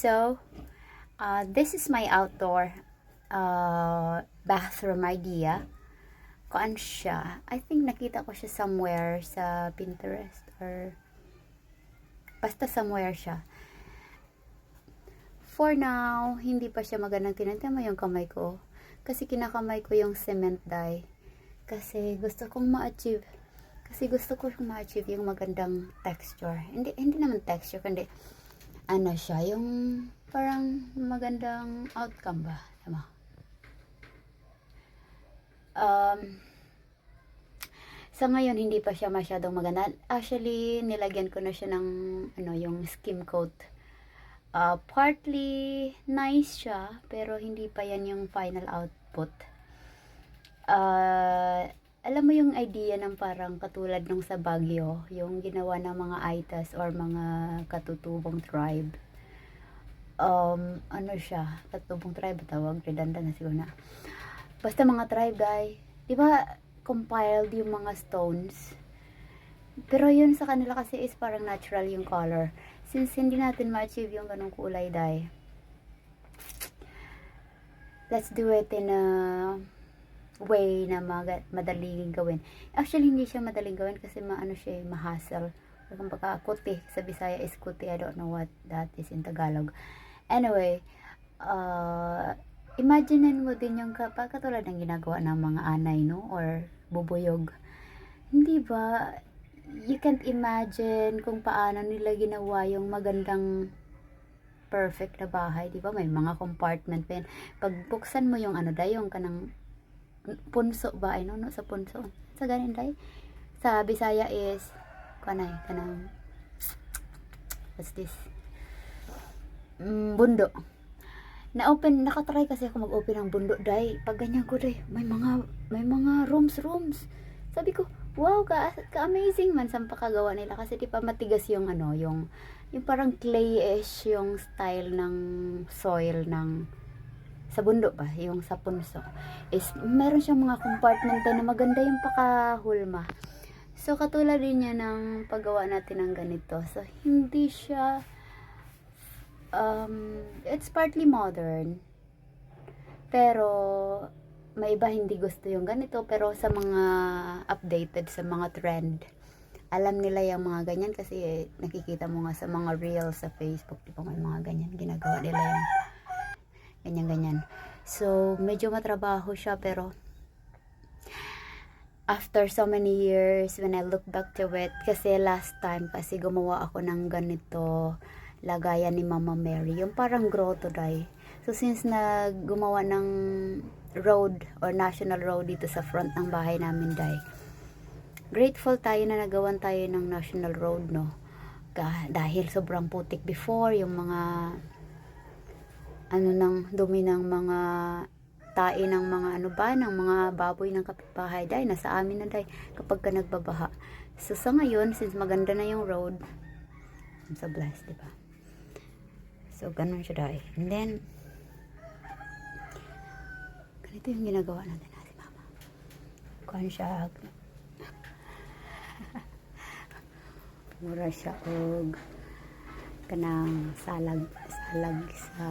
So, this is my outdoor bathroom idea. Kuan siya. I think nakita ko siya somewhere sa Pinterest or basta somewhere siya. For now, hindi pa siya magandang tinantan mo yung kamay ko. Kasi kinakamay ko yung cement dye. Kasi gusto kong ma-achieve. Yung magandang texture. Hindi naman texture, kundi ano siya, yung parang magandang outcome ba? Diba? Sa ngayon, hindi pa siya masyadong maganda. Actually, nilagyan ko na siya ng yung skim coat. Partly nice siya, pero hindi pa yan yung final output. Alam mo yung idea ng parang katulad nung sa Baguio, yung ginawa ng mga Aitas or mga katutubong tribe. Ano siya, katutubong tribe tawag, redundant na siguro na. Basta mga tribe guy, di ba compiled yung mga stones? Pero yun sa kanila kasi is parang natural yung color. Since hindi natin ma-achieve yung ganong kulay dye, let's do it in a way na madaling gawin. Actually, hindi siya madaling gawin kasi maano siya, ma-hassle. Kumbaga, kuti. Sa Bisaya is kuti. I don't know what that is in Tagalog. Anyway, imaginein mo din yung katulad ng ginagawa ng mga anay, no? Or bubuyog. Hindi ba? You can't imagine kung paano nila ginawa yung magandang perfect na bahay. Di ba? May mga compartment pa yan. Pag buksan mo yung yung kanang punso ba ay no sa punso sa ganin day sa Bisaya is kanang what's this bundo na open. Nakatry kasi ako mag-open ng bundo day. Pag ganyan ko day, may mga rooms. Sabi ko, wow, ka-amazing man sa pakagawa nila kasi di pa matigas yung yung parang clayish yung style ng soil ng sa bundo ba, yung sa punso is meron siyang mga compartment na maganda yung pakahulma. So katulad din niya ng paggawa natin ng ganito. So hindi siya it's partly modern, pero may iba hindi gusto yung ganito. Pero sa mga updated, sa mga trend, alam nila yung mga ganyan kasi nakikita mo nga sa mga reels sa Facebook, di ba may mga ganyan ginagawa nila yung ganyan. So, medyo matrabaho siya, pero after so many years, when I look back to it, kasi last time, kasi gumawa ako ng ganito, lagayan ni Mama Mary, yung parang grotto dye. So, since gumawa ng road or national road dito sa front ng bahay namin dye, grateful tayo na nagawan tayo ng national road, no? Dahil sobrang putik before, yung mga ng dumi ng mga tae ng mga ng mga baboy ng kapitbahay dahil nasa amin na dahil kapag ka nagbabaha. So sa ngayon, since maganda na yung road, I'm so blessed, diba? So ganun siya dahil. And then ganito yung ginagawa natin si Mama. Kuhan siya mura siya og kanang salag sa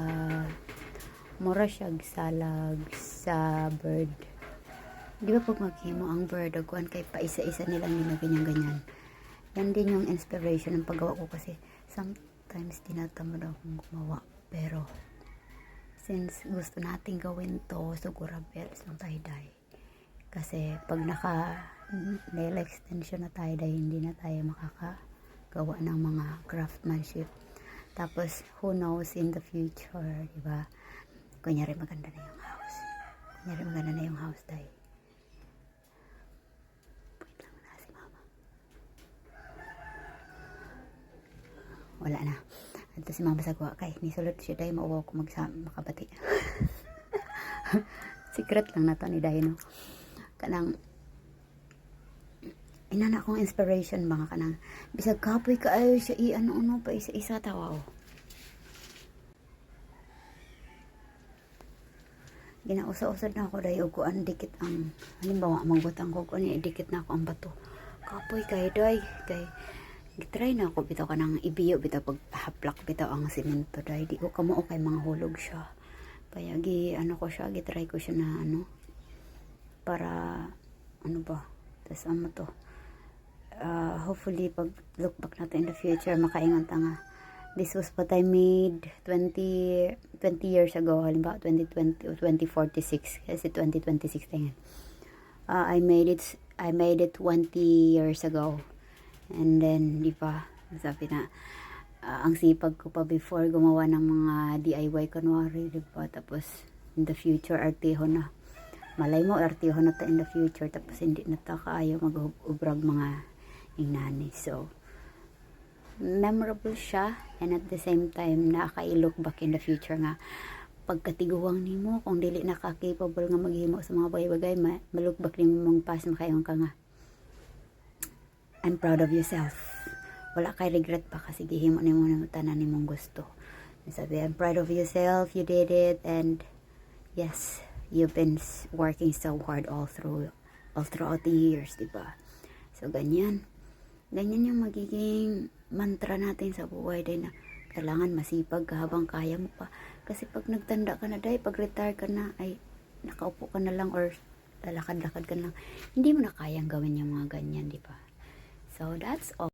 mura siya salag sa bird. Di ba pag maghimo ang bird kuan kay paisa-isa nilang ganyan. Yan din yung inspiration ng paggawa ko kasi sometimes tinatamad akong gumawa, pero since gusto nating gawin to, siguro bells ng tie-dye. Kasi pag nail extension na tie-dye, hindi na tayo makakagawa ng mga craftsmanship. Tapos, who knows in the future, diba? Kunyari maganda na yung house dahil. Wait lang na si Mama. Wala na. Ito si Mama sa gawa kay. Nisulot siya dahil mauwaw ko makabati. Secret lang na to ni Dahil, no? Kanang inana akong inspiration mga kanang bisag kapoy ka ay siya ano pa isa tawa o ginausa-usad na ako dahil kuan dikit ang halimbawa magbutang ko kuan dikit na ako ang bato kapoy kay day kay gitry na ako bitaw kanang ibiyo bitaw paghaplak bitaw ang semento dai di ko kamo kay mga hulog siya. Kaya ano ko siya, gitry ko siya na ano para ano ba? Tas ano to? Hopefully pag look back natin in the future makaingon ta nga this was what I made 20 years ago, halimbawa 2020 o 2046 kasi 2026 tingin. I made it 20 years ago. And then, di ba, sabi na, ang sipag ko pa before gumawa ng mga DIY kunwari, di ba? Tapos, in the future, artiho na. Malay mo, artiho na ta in the future. Tapos, hindi na ta kaayo mag-ubrag mga ingnani. So, memorable siya. And at the same time, nakaka-look back in the future nga, pagkatiguang nimo kung dili naka-capable nga maghimo sa mga bagay-bagay, maluk back nimo mong past makaingon ka nga I'm proud of yourself. Wala kay regret pa kasi gihimo nimo ng tanan nimong gusto. Sabi, I'm proud of yourself, you did it, and yes, you've been working so hard all throughout the years, di ba? So ganyan yung magiging mantra natin sa buhay din na kailangan masipag ka habang kaya mo pa. Kasi pag nagtanda ka na dahil, pag retire ka na, ay nakaupo ka na lang or lalakad-lakad ka na lang, hindi mo na kayang gawin yung mga ganyan, di ba? So, that's all.